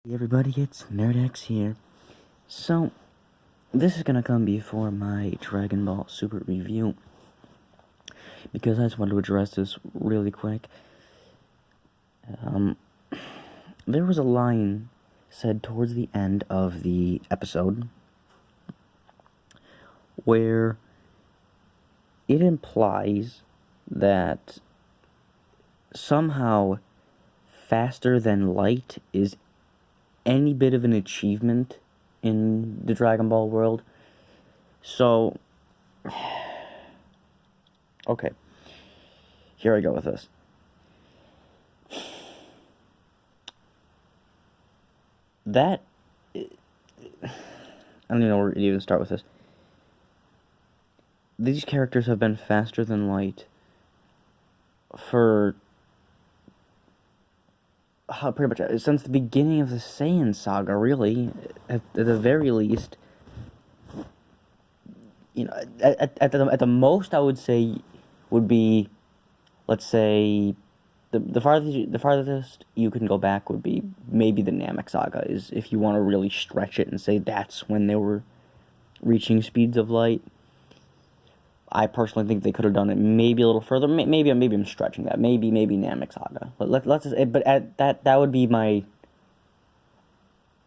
Hey everybody, it's NerdX here. So, this is gonna come before my Dragon Ball Super review, because I just wanted to address this really quick. There was a line said towards the end of the episode where it implies that somehow faster than light is any bit of an achievement in the Dragon Ball world. So, okay, here I go with this. I don't even know where to even start with this. These characters have been faster than light for pretty much since the beginning of the Saiyan saga, really. At the very least, you know, at the most, I would say would be, let's say, the farthest you can go back would be maybe the Namek saga, is if you want to really stretch it and say that's when they were reaching speeds of light. I personally think they could have done it maybe a little further. Maybe I'm stretching that. Maybe Namek saga. But let's just, but at that would be my,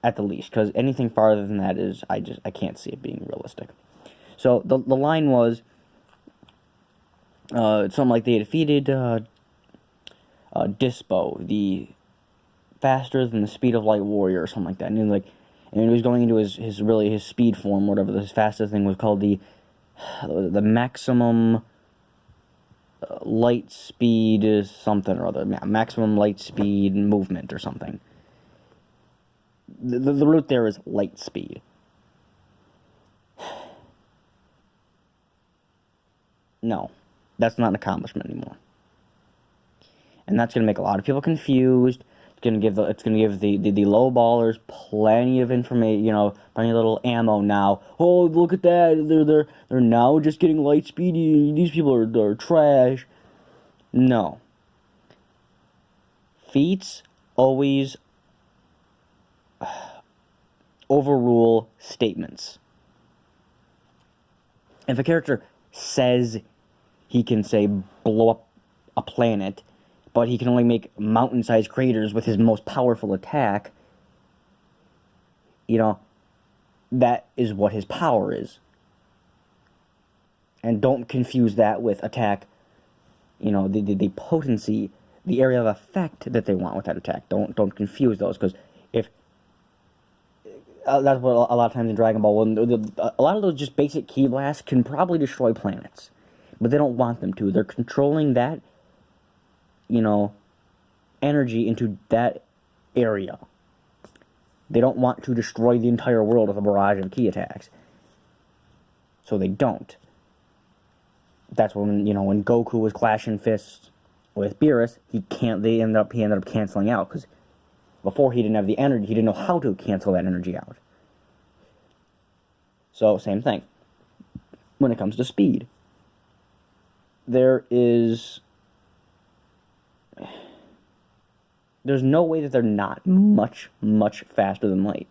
at the least, because anything farther than that is I can't see it being realistic. So the line was something like they defeated Dispo, the faster than the speed of light warrior, or something like that. And he was going into his speed form, whatever this fastest thing was called, the maximum light speed is something or other. Maximum light speed movement or something. The root there is light speed. No, that's not an accomplishment anymore. And that's going to make a lot of people confused. It's going to give the low ballers plenty of information, plenty of little ammo now. Oh, look at that! They're now just getting light speed. These people are trash. No. Feats always overrule statements. If a character says he can, say, blow up a planet, but he can only make mountain-sized craters with his most powerful attack, that is what his power is. And don't confuse that with attack, the potency, the area of effect that they want with that attack. Don't confuse those, because if that's what a lot of times in Dragon Ball, a lot of those just basic ki blasts can probably destroy planets, but they don't want them to. They're controlling that, energy into that area. They don't want to destroy the entire world with a barrage of ki attacks. So they don't. That's when Goku was clashing fists with Beerus, he ended up canceling out, because before he didn't have the energy, he didn't know how to cancel that energy out. So, same thing. When it comes to speed, there's no way that they're not much faster than light.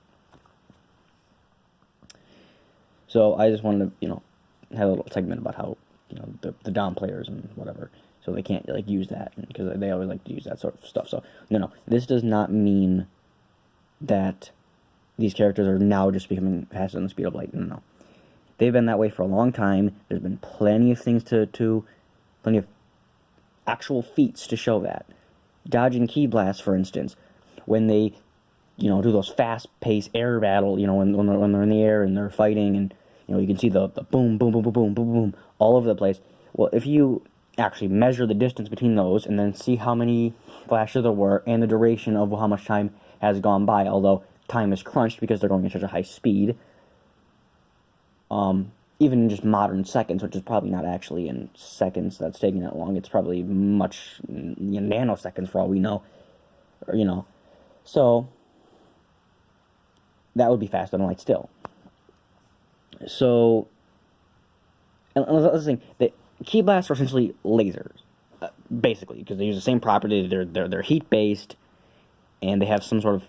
So I just wanted to, have a little segment about how, the Dom players and whatever, so they can't, use that, because they always like to use that sort of stuff. So, no, this does not mean that these characters are now just becoming faster than the speed of light. No. They've been that way for a long time. There's been plenty of things plenty of actual feats to show that. Dodging ki blasts, for instance, when they, do those fast-paced air battle, when they're in the air and they're fighting, and, you can see the boom, boom, boom, boom, boom, boom, boom, all over the place. Well, if you actually measure the distance between those, and then see how many flashes there were, and the duration of how much time has gone by, although time is crunched because they're going at such a high speed, even in just modern seconds, which is probably not actually in seconds that's taking that long, it's probably much nanoseconds for all we know, so that would be faster than light still. So, and another thing, the ki blasts are essentially lasers, basically, because they use the same property. They're heat based, and they have some sort of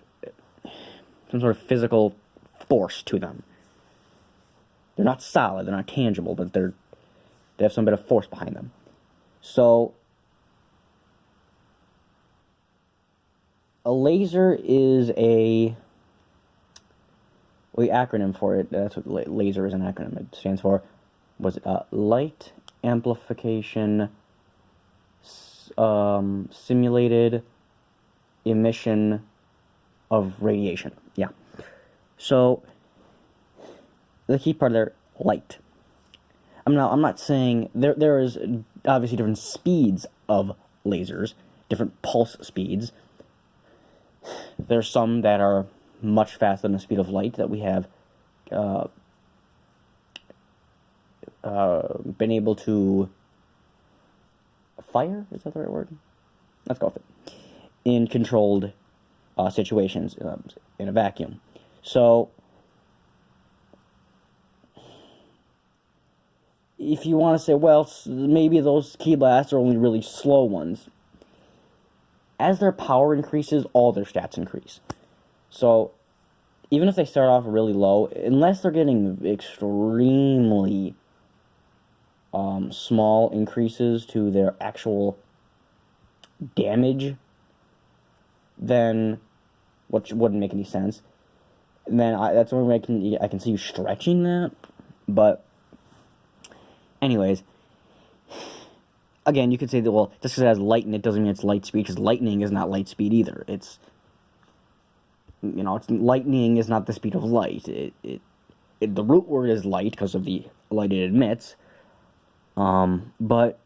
some sort of physical force to them. They're not solid, they're not tangible, but they have some bit of force behind them. So, a laser is the acronym for it, that's what laser is an acronym. It stands for, light amplification simulated emission of radiation. Yeah. So, the key part there, light. I'm not saying there is obviously different speeds of lasers, different pulse speeds. There's some that are much faster than the speed of light that we have been able to fire. Is that the right word? Let's go with it. In controlled situations in a vacuum. So, if you want to say, well, maybe those key blasts are only really slow ones, as their power increases, all their stats increase. So, even if they start off really low, unless they're getting extremely small increases to their actual damage, then, which wouldn't make any sense, then that's the only way I can see you stretching that. But anyways, again, you could say that, well, just because it has light in it doesn't mean it's light speed, because lightning is not light speed either. It's lightning is not the speed of light. The root word is light because of the light it emits. But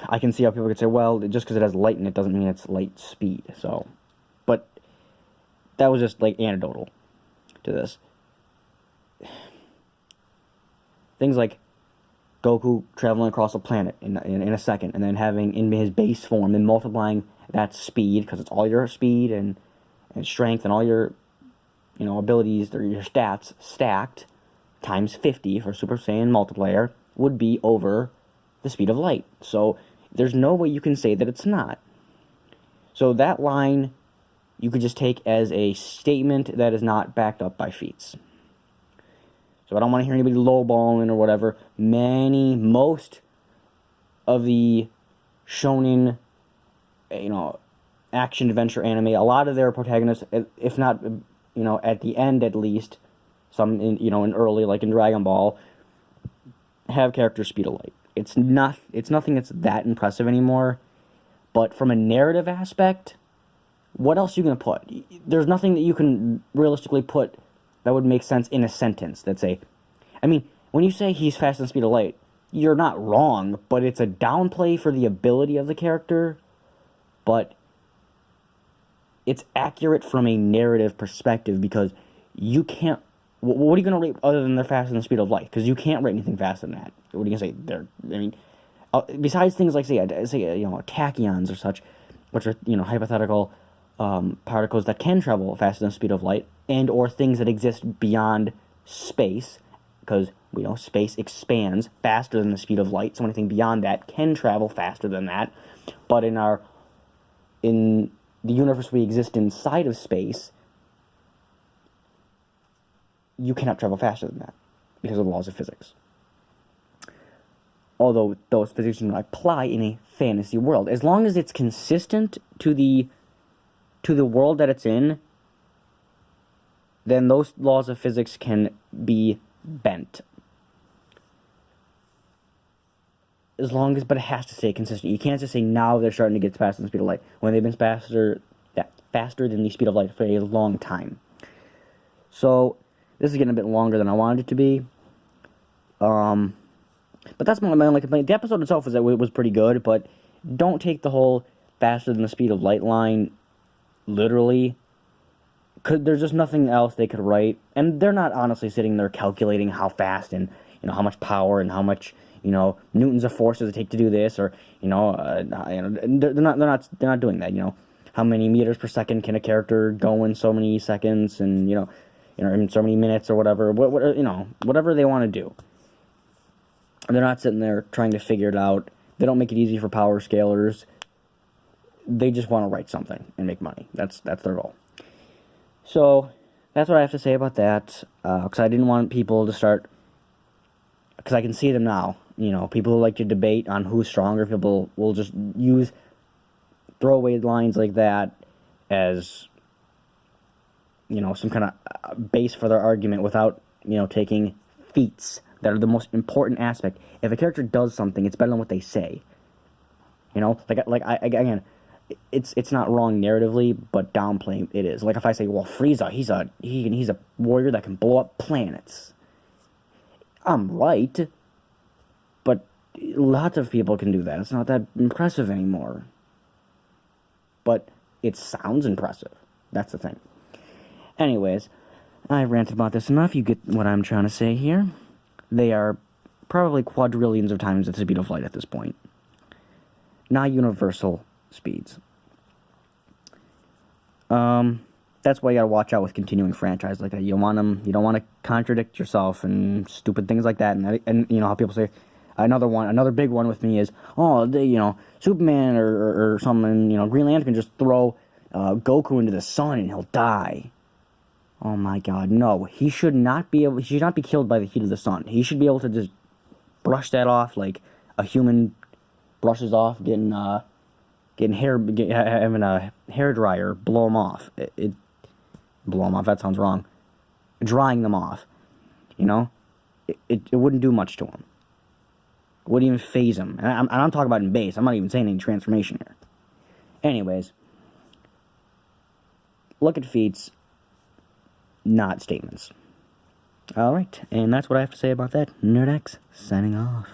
I can see how people could say, well, just because it has light in it doesn't mean it's light speed. So, but that was just like anecdotal to this. Things like Goku traveling across a planet in a second, and then having in his base form and multiplying that speed, because it's all your speed and strength and all your abilities or your stats stacked times 50 for Super Saiyan multiplayer would be over the speed of light. So there's no way you can say that it's not. So that line you could just take as a statement that is not backed up by feats. So I don't want to hear anybody lowballing or whatever. Most of the shonen, action adventure anime, a lot of their protagonists, if not, at the end at least, some in early, like in Dragon Ball, have character speed of light. It's nothing that's that impressive anymore. But from a narrative aspect, what else are you gonna put? There's nothing that you can realistically put that would make sense in a sentence. When you say he's faster than the speed of light, you're not wrong, but it's a downplay for the ability of the character, but it's accurate from a narrative perspective, because you can't... What are you going to rate other than they're faster than the speed of light? Because you can't rate anything faster than that. What are you going to say? Besides things like, say tachyons or such, which are, hypothetical particles that can travel faster than the speed of light, and or things that exist beyond space, because we know space expands faster than the speed of light, so anything beyond that can travel faster than that. But in the universe we exist inside of space, you cannot travel faster than that because of the laws of physics. Although those physics do not apply in a fantasy world. As long as it's consistent to the world that it's in, then those laws of physics can be bent. But it has to stay consistent. You can't just say now they're starting to get faster than the speed of light when they've been faster than the speed of light for a long time. So this is getting a bit longer than I wanted it to be. But that's my only complaint. The episode itself was pretty good, but don't take the whole faster than the speed of light line literally. Cause there's just nothing else they could write, and they're not honestly sitting there calculating how fast and how much power and how much newtons of force does it take to do this, or they're not doing that. How many meters per second can a character go in so many seconds, and in so many minutes or whatever. Whatever they want to do. They're not sitting there trying to figure it out. They don't make it easy for power scalers. They just want to write something and make money. That's their goal. So that's what I have to say about that. Because I didn't want people to start. Because I can see them now. You know, people who like to debate on who's stronger. People will just use throwaway lines like that as, you know, some kind of base for their argument without, you know, taking feats that are the most important aspect. If a character does something, it's better than what they say. You know, again, it's not wrong narratively, but downplaying it is. Like if I say, well, Frieza, he's a warrior that can blow up planets. I'm right, but lots of people can do that. It's not that impressive anymore. But it sounds impressive. That's the thing. Anyways, I ranted about this enough. You get what I'm trying to say here. They are probably quadrillions of times the speed of light at this point. Not universal speeds. That's why you gotta watch out with continuing franchise like that. You don't want to contradict yourself and stupid things like that. And you know how people say, another big one with me is, Superman or someone, Green Lantern can just throw Goku into the sun and he'll die. Oh my God, no! He should not be killed by the heat of the sun. He should be able to just brush that off like a human brushes off having a hair dryer blow them off. Blow them off. That sounds wrong. Drying them off. You know, it wouldn't do much to him. It wouldn't even phase him. And I'm talking about in base. I'm not even saying any transformation here. Anyways, look at feats, not statements. Alright, and that's what I have to say about that. NerdX, signing off.